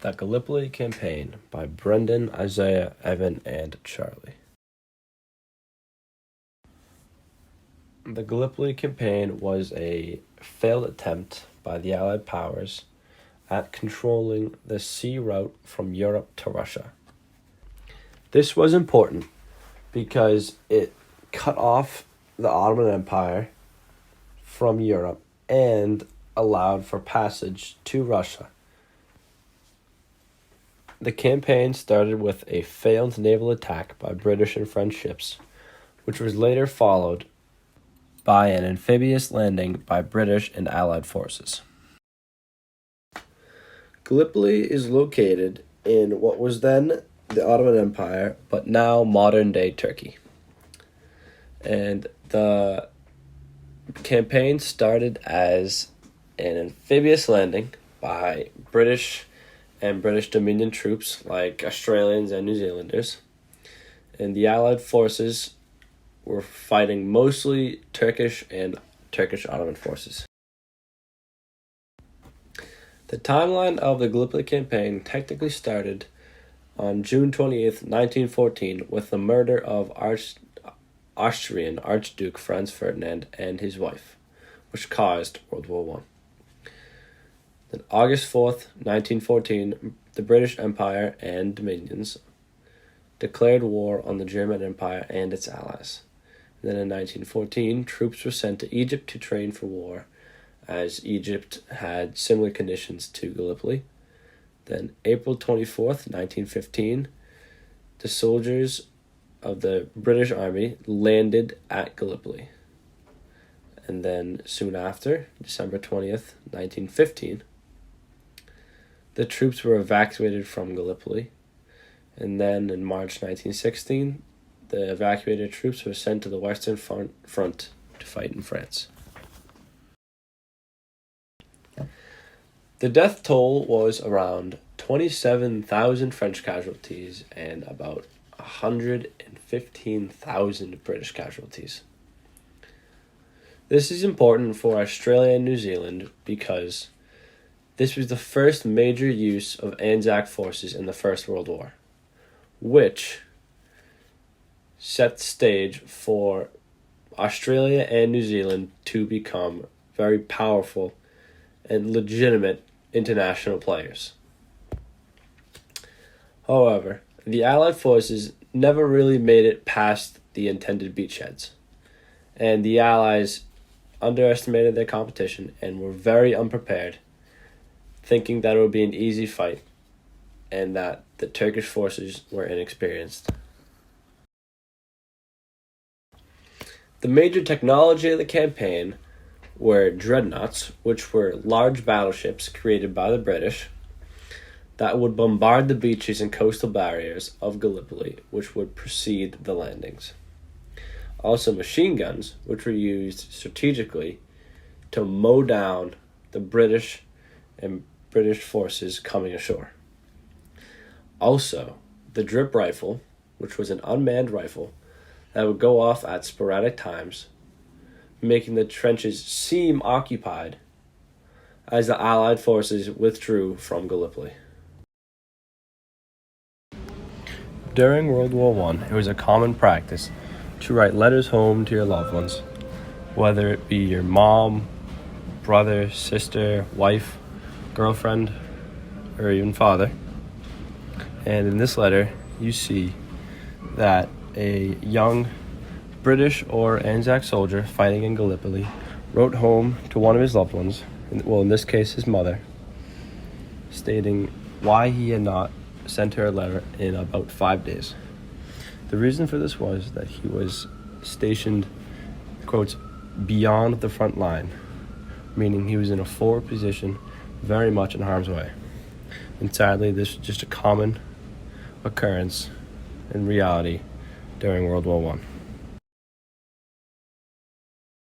The Gallipoli Campaign by Brendan, Isaiah, Evan, and Charlie. The Gallipoli Campaign was a failed attempt by the Allied powers at controlling the sea route from Europe to Russia. This was important because it cut off the Ottoman Empire from Europe and allowed for passage to Russia. The campaign started with a failed naval attack by British and French ships, which was later followed by an amphibious landing by British and Allied forces. Gallipoli is located in what was then the Ottoman Empire, but now modern-day Turkey. And the campaign started as an amphibious landing by British and British Dominion troops like Australians and New Zealanders. And the Allied forces were fighting mostly Turkish and Turkish Ottoman forces. The timeline of the Gallipoli campaign technically started on June 28th, 1914, with the murder of Austrian Archduke Franz Ferdinand and his wife, which caused World War I. Then August 4th, 1914, the British Empire and Dominions declared war on the German Empire and its allies. Then in 1914, troops were sent to Egypt to train for war, as Egypt had similar conditions to Gallipoli. Then April 24th, 1915, the soldiers of the British Army landed at Gallipoli. And then soon after, December 20th, 1915, the troops were evacuated from Gallipoli. And then in March 1916, the evacuated troops were sent to the Western Front to fight in France. The death toll was around 27,000 French casualties and about 115,000 British casualties. This is important for Australia and New Zealand because this was the first major use of Anzac forces in the First World War, which set the stage for Australia and New Zealand to become very powerful and legitimate international players. However, the Allied forces never really made it past the intended beachheads, and the Allies underestimated their competition and were very unprepared, thinking that it would be an easy fight and that the Turkish forces were inexperienced. The major technology of the campaign were dreadnoughts, which were large battleships created by the British that would bombard the beaches and coastal barriers of Gallipoli, which would precede the landings. Also machine guns, which were used strategically to mow down the British forces coming ashore. Also, the drip rifle, which was an unmanned rifle that would go off at sporadic times, making the trenches seem occupied as the Allied forces withdrew from Gallipoli. During World War I, it was a common practice to write letters home to your loved ones, whether it be your mom, brother, sister, wife, girlfriend, or even father. And in this letter, you see that a young British or Anzac soldier fighting in Gallipoli wrote home to one of his loved ones, well, in this case, his mother, stating why he had not sent her a letter in about 5 days. The reason for this was that he was stationed, quotes, beyond the front line, meaning he was in a forward position very much in harm's way. And sadly, this was just a common occurrence in reality during World War I.